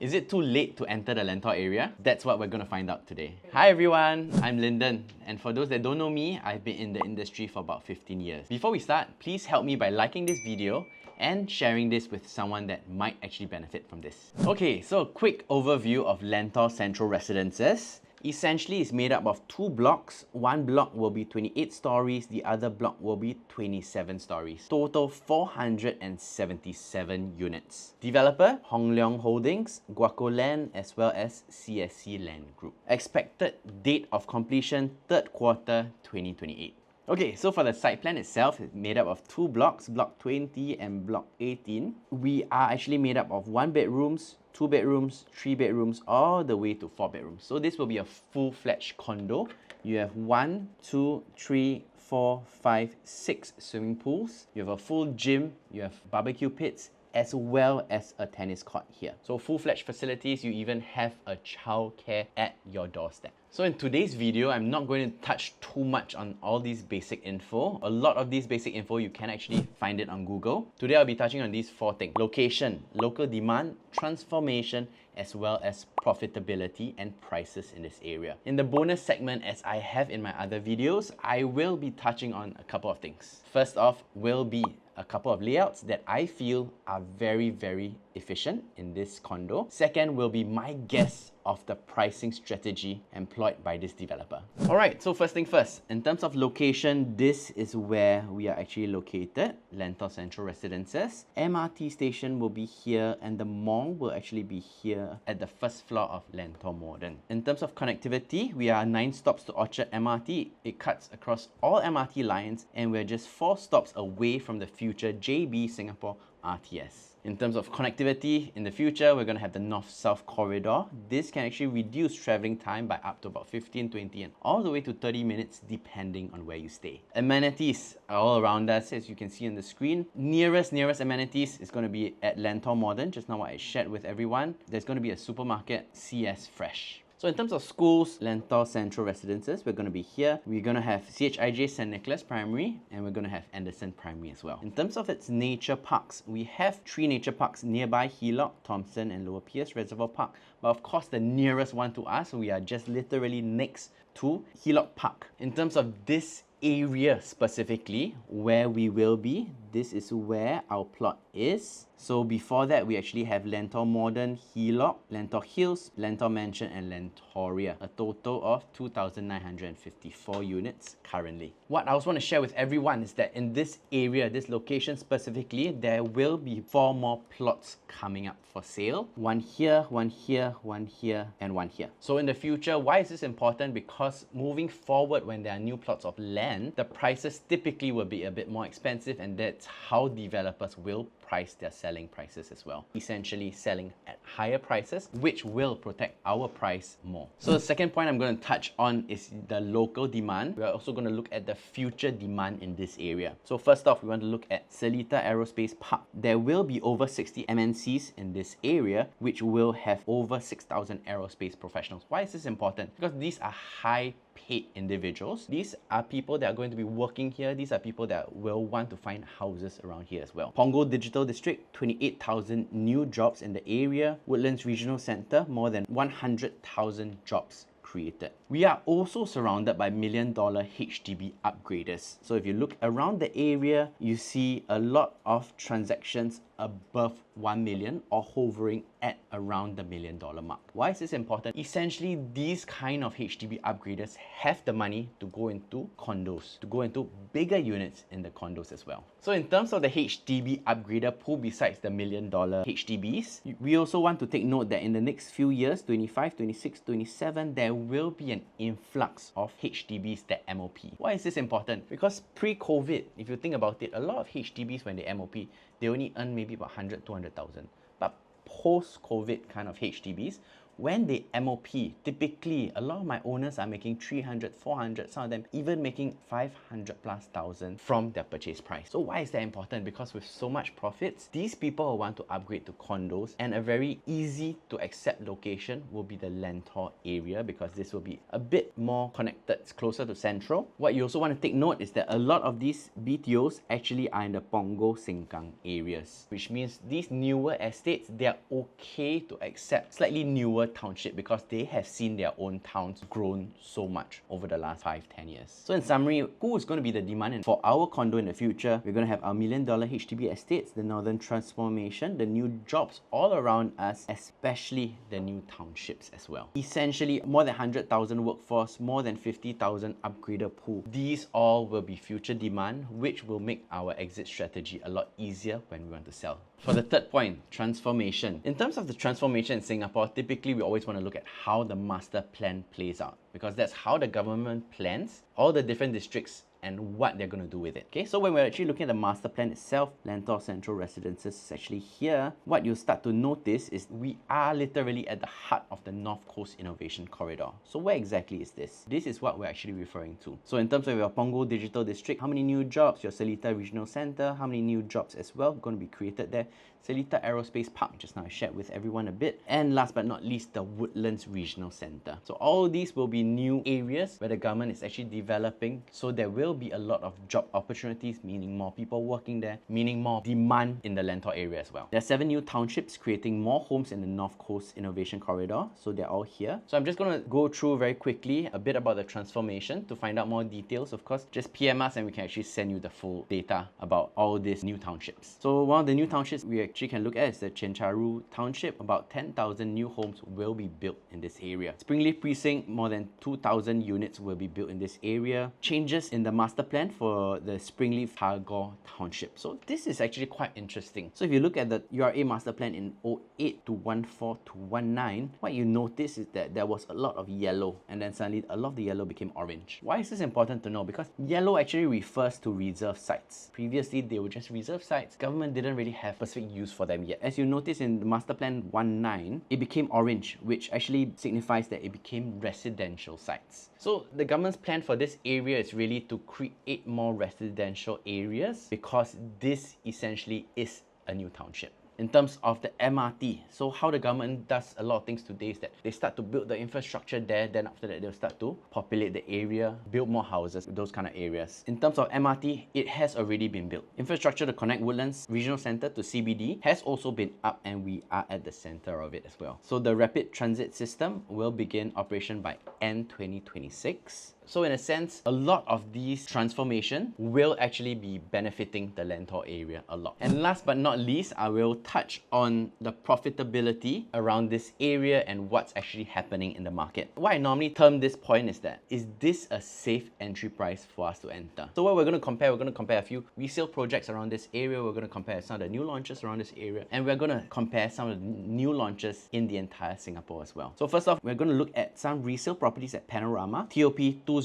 Is it too late to enter the Lentor area? That's what we're going to find out today. Hi everyone, I'm Linden, and for those that don't know me, I've been in the industry for about 15 years. Before we start, please help me by liking this video and sharing this with someone that might actually benefit from this. Okay, so a quick overview of Lentor Central Residences. Essentially, it's made up of two blocks. One block will be 28 stories, the other block will be 27 stories. Total 477 units. Developer, Hong Leong Holdings, Guaco Land, as well as CSC Land Group. Expected date of completion, third quarter 2028. Okay, so for the site plan itself, it's made up of two blocks, block 20 and block 18. We are actually made up of 1 bedrooms, 2 bedrooms, 3 bedrooms, all the way to 4 bedrooms. So this will be a full-fledged condo. You have 1, 2, 3, 4, 5, 6 swimming pools. You have a full gym, you have barbecue pits, as well as a tennis court here. So full-fledged facilities, you even have a childcare at your doorstep. So in today's video, I'm not going to touch too much on all these basic info. A lot of these basic info, you can actually find it on Google. Today, I'll be touching on these 4 things: location, local demand, transformation, as well as profitability and prices in this area. In the bonus segment, as I have in my other videos, I will be touching on a couple of things. First off will be a couple of layouts that I feel are very efficient in this condo. Second will be my guess of the pricing strategy employed by this developer. Alright, so first thing first, in terms of location, this is where we are actually located, Lentor Central Residences. MRT station will be here and the mall will actually be here at the first floor of Lentor Modern. In terms of connectivity, we are 9 stops to Orchard MRT. It cuts across all MRT lines and we're just 4 stops away from the future JB Singapore RTS. In terms of connectivity, in the future, we're going to have the North-South corridor. This can actually reduce traveling time by up to about 15, 20, and all the way to 30 minutes, depending on where you stay. Amenities are all around us, as you can see on the screen. Nearest amenities is going to be at Lentor Modern, just now what I shared with everyone. There's going to be a supermarket, CS Fresh. So in terms of schools, Lentor Central Residences, we're going to be here. We're going to have CHIJ St. Nicholas Primary, and we're going to have Anderson Primary as well. In terms of its nature parks, we have 3 nature parks nearby: Helock, Thompson, and Lower Pierce Reservoir Park. But of course, the nearest one to us, we are just literally next to Helock Park. In terms of this area specifically, where we will be, this is where our plot is. So before that, we actually have Lentor Modern, Helock, Lentor Hills, Lentor Mansion, and Lentoria. A total of 2,954 units currently. What I also want to share with everyone is that in this area, this location specifically, there will be 4 more plots coming up for sale. 1 here, 1 here, 1 here, and 1 here. So in the future, why is this important? Because moving forward, when there are new plots of land, the prices typically will be a bit more expensive, and that's how developers will price their selling prices as well. Essentially selling at higher prices, which will protect our price more. So the second point I'm going to touch on is the local demand. We're also going to look at the future demand in this area. So first off, we want to look at Seletar Aerospace Park. There will be over 60 MNCs in this area, which will have over 6,000 aerospace professionals. Why is this important? Because these are high paid individuals. These are people that are going to be working here. These are people that will want to find houses around here as well. Punggol Digital District, 28,000 new jobs in the area. Woodlands Regional Centre, more than 100,000 jobs created. We are also surrounded by $1 million HDB upgraders. So if you look around the area, you see a lot of transactions above 1 million or hovering at around the $1 million mark. Why is this important? Essentially, these kind of HDB upgraders have the money to go into condos, to go into bigger units in the condos as well. So in terms of the HDB upgrader pool, besides the $1 million HDBs, we also want to take note that in the next few years, 25, 26, 27, there will be an influx of HDBs that MOP. Why is this important? Because pre-COVID, if you think about it, a lot of HDBs when they MOP, they only earn maybe about 100, 200,000. But post-COVID kind of HDBs, when they MOP, typically a lot of my owners are making 300, 400, some of them even making 500 plus thousand from their purchase price. So why is that important? Because with so much profits, these people will want to upgrade to condos, and a very easy to accept location will be the Lentor area, because this will be a bit more connected, it's closer to central. What you also want to take note is that a lot of these BTOs actually are in the Punggol Sengkang areas, which means these newer estates, they are okay to accept slightly newer township because they have seen their own towns grown so much over the last 5-10 years. So in summary, who is going to be the demand for our condo in the future? We're going to have our $1 million HDB estates, the Northern Transformation, the new jobs all around us, especially the new townships as well. Essentially, more than 100,000 workforce, more than 50,000 upgrader pool. These all will be future demand, which will make our exit strategy a lot easier when we want to sell. For the third point, transformation. In terms of the transformation in Singapore, typically we always want to look at how the master plan plays out, because that's how the government plans all the different districts and what they're going to do with it. Okay, so when we're actually looking at the master plan itself, Lentor Central Residences is actually here. What you'll start to notice is we are literally at the heart of the North Coast Innovation Corridor. So where exactly is this? This is what we're actually referring to. So in terms of your Punggol Digital District, how many new jobs? Your Seletar Regional Centre, how many new jobs as well going to be created there? Seletar Aerospace Park, just now I shared with everyone a bit. And last but not least, the Woodlands Regional Centre. So all these will be new areas where the government is actually developing. So there will be a lot of job opportunities, meaning more people working there, meaning more demand in the Lentor area as well. There are 7 new townships creating more homes in the North Coast Innovation Corridor. So they're all here. So I'm just going to go through very quickly a bit about the transformation. To find out more details, of course, just PM us and we can actually send you the full data about all these new townships. So one of the new townships we actually can look at is the Chencharu Township. About 10,000 new homes will be built in this area. Springleaf Precinct, more than 2,000 units will be built in this area. Changes in the master plan for the Springleaf Tagore Township. So this is actually quite interesting. So if you look at the URA master plan in 08 to 14 to 19, what you notice is that there was a lot of yellow, and then suddenly a lot of the yellow became orange. Why is this important to know? Because yellow actually refers to reserve sites. Previously, they were just reserve sites. Government didn't really have specific use for them yet. As you notice in the master plan 19, it became orange, which actually signifies that it became residential sites. So the government's plan for this area is really to create more residential areas, because this essentially is a new township. In terms of the MRT, so how the government does a lot of things today is that they start to build the infrastructure there, then after that they'll start to populate the area, build more houses, those kind of areas. In terms of MRT, it has already been built. Infrastructure to connect Woodlands Regional Centre to CBD has also been up, and we are at the center of it as well. So the rapid transit system will begin operation by end 2026. So in a sense, a lot of these transformation will actually be benefiting the Lentor area a lot. And last but not least, I will touch on the profitability around this area and what's actually happening in the market. What I normally term this point is that, is this a safe entry price for us to enter? So what we're going to compare a few resale projects around this area, we're going to compare some of the new launches around this area, and we're going to compare some of the new launches in the entire Singapore as well. So first off, we're going to look at some resale properties at Panorama, TOP 2017.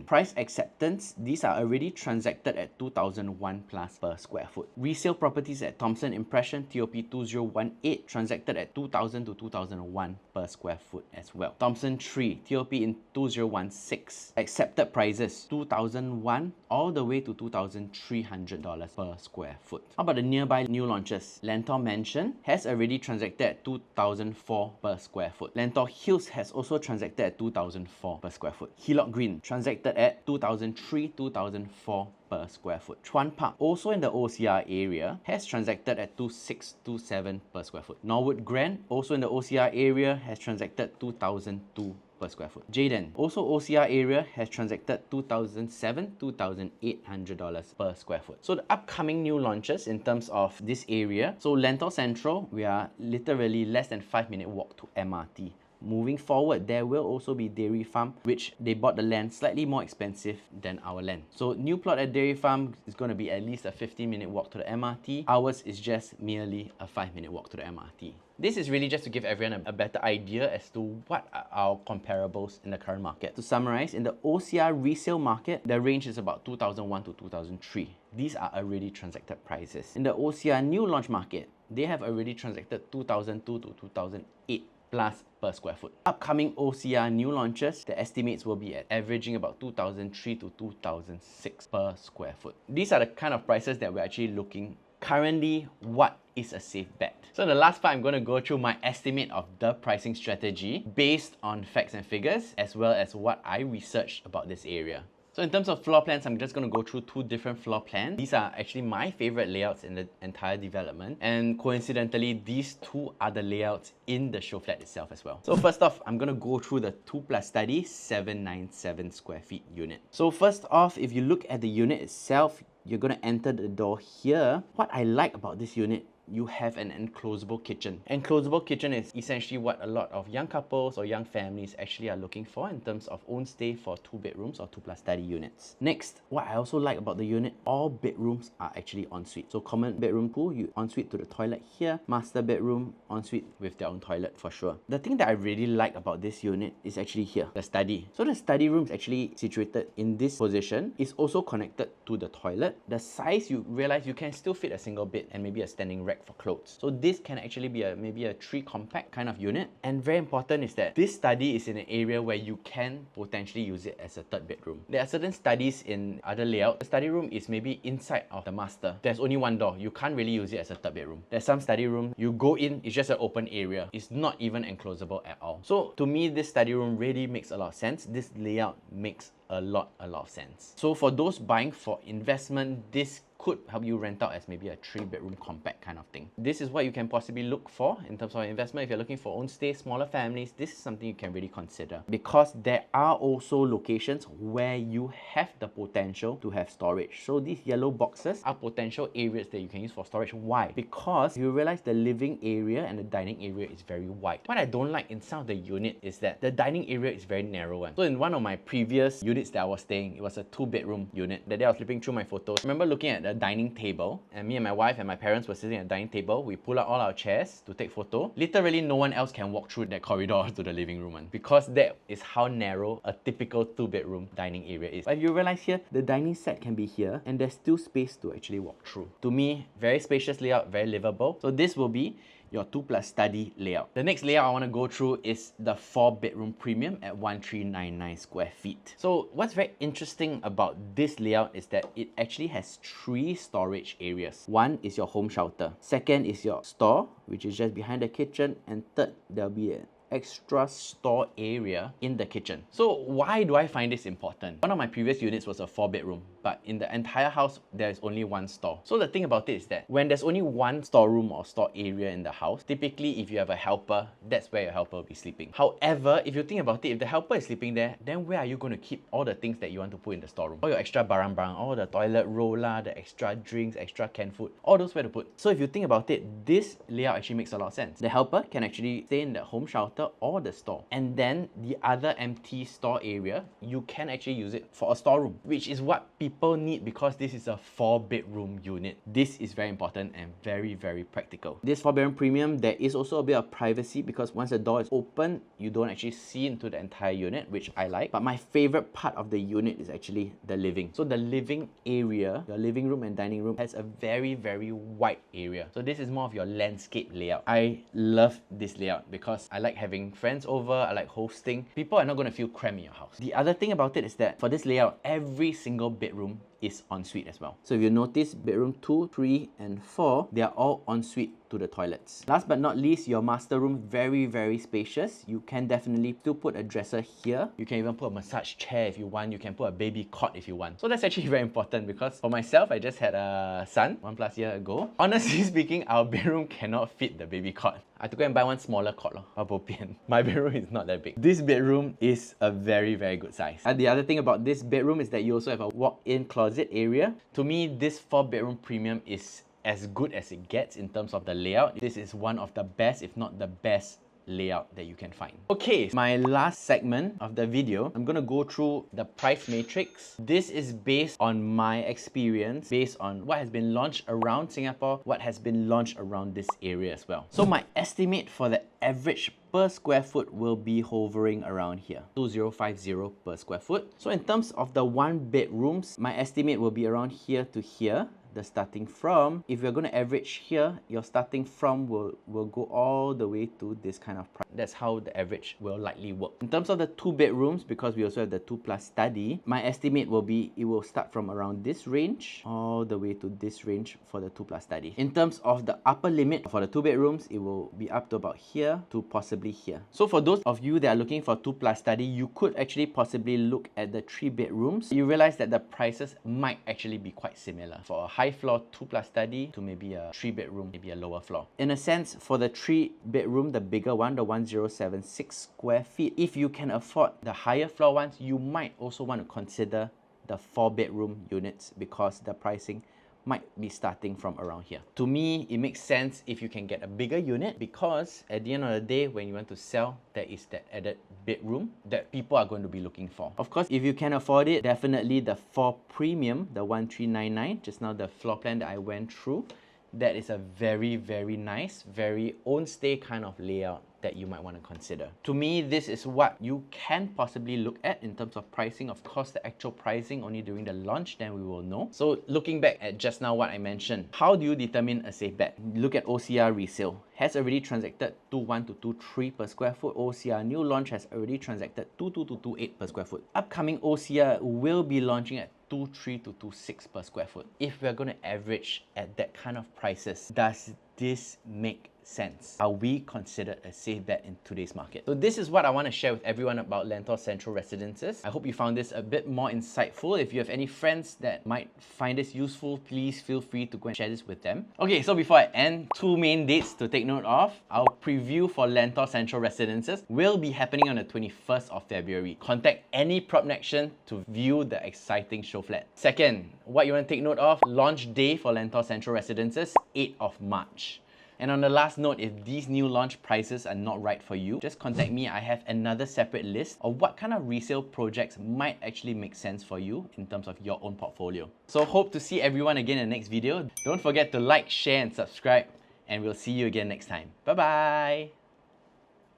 Price acceptance, these are already transacted at 2001 plus per square foot. Resale properties at Thomson Impression, TOP 2018, transacted at 2000 to 2001 per square foot as well. Thomson 3, TOP in 2016, accepted prices 2001 all the way to $2,300 per square foot. How about the nearby new launches? Lentor Mansion has already transacted at 2004 per square foot. Lentor Hills has also transacted at 2004 per square foot. Hillock Green transacted at 2003, 2004 per square foot. Chuan Park, also in the OCR area, has transacted at 2627 per square foot. Norwood Grand, also in the OCR area, has transacted 2002 per square foot. Jayden, also OCR area, has transacted $2,700, $2,800 per square foot. So the upcoming new launches in terms of this area, so Lentor Central, we are literally less than 5-minute walk to MRT. Moving forward, there will also be Dairy Farm, which they bought the land slightly more expensive than our land. So new plot at Dairy Farm is going to be at least a 15-minute walk to the MRT. Ours is just merely a 5-minute walk to the MRT. This is really just to give everyone a better idea as to what are our comparables in the current market. To summarize, in the OCR resale market, the range is about 2001 to 2003. These are already transacted prices. In the OCR new launch market, they have already transacted 2002 to 2008 plus per square foot. Upcoming OCR new launches, the estimates will be at averaging about 2003 to 2006 per square foot. These are the kind of prices that we're actually looking. Currently, what is a safe bet? So in the last part, I'm going to go through my estimate of the pricing strategy based on facts and figures, as well as what I researched about this area. So in terms of floor plans, I'm just going to go through two different floor plans. These are actually my favorite layouts in the entire development. And coincidentally, these two are the layouts in the show flat itself as well. So first off, I'm going to go through the 2 plus study 797 square feet unit. So first off, if you look at the unit itself, you're going to enter the door here. What I like about this unit, you have an enclosable kitchen. Enclosable kitchen is essentially what a lot of young couples or young families actually are looking for in terms of own stay for 2 bedrooms or 2 plus study units. Next, what I also like about the unit, all bedrooms are actually ensuite. So common bedroom pool, you ensuite to the toilet here. Master bedroom, ensuite with their own toilet for sure. The thing that I really like about this unit is actually here, the study. So the study room is actually situated in this position. It's also connected to the toilet. The size, you realize you can still fit a single bed and maybe a standing rack for clothes. So this can actually be maybe a 3 compact kind of unit. And very important is that this study is in an area where you can potentially use it as a 3rd bedroom. There are certain studies in other layouts. The study room is maybe inside of the master. There's only one door. You can't really use it as a 3rd bedroom. There's some study room, you go in, it's just an open area. It's not even enclosable at all. So to me, this study room really makes a lot of sense. This layout makes a lot of sense. So for those buying for investment, this could help you rent out as maybe a 3-bedroom compact kind of thing. This is what you can possibly look for in terms of investment. If you're looking for own stay, smaller families, this is something you can really consider, because there are also locations where you have the potential to have storage. So these yellow boxes are potential areas that you can use for storage. Why? Because you realize the living area and the dining area is very wide. What I don't like in some of the unit is that the dining area is very narrow. So in one of my previous units that I was staying, it was a 2-bedroom unit. That day I was flipping through my photos. I remember looking at the dining table, and me and my wife and my parents were sitting at the dining table. We pull out all our chairs to take photo. Literally no one else can walk through that corridor to the living room, because that is how narrow a typical 2-bedroom dining area is. But you realize here, the dining set can be here and there's still space to actually walk through. To me, very spacious layout, very livable. So this will be your 2 plus study layout. The next layout I want to go through is the 4-bedroom premium at 1399 square feet. So what's very interesting about this layout is that it actually has 3 storage areas. One is your home shelter. Second is your store, which is just behind the kitchen. And third, there'll be an extra store area in the kitchen. So why do I find this important? One of my previous units was a 4-bedroom, but in the entire house, there's only 1 store. So the thing about it is that when there's only 1 storeroom or store area in the house, typically if you have a helper, that's where your helper will be sleeping. However, if you think about it, if the helper is sleeping there, then where are you going to keep all the things that you want to put in the storeroom? All your extra barang-barang, all the toilet roll, the extra drinks, extra canned food, all those where to put. So if you think about it, this layout actually makes a lot of sense. The helper can actually stay in the home shelter or the store, and then the other empty store area, you can actually use it for a storeroom, which is what people need, because this is a 4-bedroom unit. This is very important and very practical. This 4-bedroom premium, there is also a bit of privacy, because once the door is open, you don't actually see into the entire unit, which I like. But my favorite part of the unit is actually the living. So the living area, your living room and dining room, has a very wide area. So this is more of your landscape layout. I love this layout because I like having friends over, I like hosting. People are not going to feel cramped in your house. The other thing about it is that for this layout, every single bedroom is ensuite as well. So if you notice, bedroom 2, 3, and 4, they are all ensuite to the toilets. Last but not least, your master room, very spacious. You can definitely still put a dresser here. You can even put a massage chair if you want. You can put a baby cot if you want. So that's actually very important, because for myself, I just had a son 1+ year ago. Honestly speaking, our bedroom cannot fit the baby cot. I had to go and buy one smaller cot. My bedroom is not that big. This bedroom is a very good size. And the other thing about this bedroom is that you also have a walk-in closet area. To me, this 4-bedroom premium is as good as it gets in terms of the layout. This is one of the best, if not the best, layout that you can find. Okay, my last segment of the video, I'm gonna go through the price matrix. This is based on my experience, based on what has been launched around Singapore, what has been launched around this area as well. So my estimate for the average per square foot will be hovering around here, 2050 per square foot. So in terms of the 1 bedrooms, my estimate will be around here to here. the starting from, if you're going to average here, your starting from will go all the way to this kind of price. That's how the average will likely work. In terms of the 2 bedrooms, because we also have the 2+ study, my estimate will be it will start from around this range all the way to this range for the 2+ study. In terms of the upper limit for the 2 bedrooms, it will be up to about here to possibly here. So for those of you that are looking for 2+ study, you could actually possibly look at the 3 bedrooms. You realize that the prices might actually be quite similar for a high floor 2+ study to maybe a 3 bedroom, maybe a lower floor. In a sense, for the 3 bedroom, the bigger one, the 1076 square feet, if you can afford the higher floor ones, you might also want to consider the 4 bedroom units because the pricing might be starting from around here. To me, it makes sense if you can get a bigger unit because at the end of the day, when you want to sell, there is that added bedroom that people are going to be looking for. Of course, if you can afford it, definitely the 4 premium, the 1399, just now the floor plan that I went through, that is a very, very nice, very own stay kind of layout that you might want to consider. To me, this is what you can possibly look at in terms of pricing. Of course, the actual pricing only during the launch, then we will know. So looking back at just now what I mentioned, how do you determine a safe bet? Look at OCR resale. Has already transacted 21 to 23 per square foot. OCR new launch has already transacted 22 to 28 per square foot. Upcoming OCR will be launching at 23 to 26 per square foot. If we're going to average at that kind of prices, does this make sense? Are we considered a safe bet in today's market? So this is what I want to share with everyone about Lentor Central Residences. I hope you found this a bit more insightful. If you have any friends that might find this useful, please feel free to go and share this with them. Okay, so before I end, 2 main dates to take note of. Our preview for Lentor Central Residences will be happening on the 21st of February. Contact any PropNection to view the exciting show flat. Second, what you want to take note of, launch day for Lentor Central Residences, 8th of March. And on the last note, if these new launch prices are not right for you, just contact me. I have another separate list of what kind of resale projects might actually make sense for you in terms of your own portfolio. So hope to see everyone again in the next video. Don't forget to like, share and subscribe, and we'll see you again next time. Bye bye!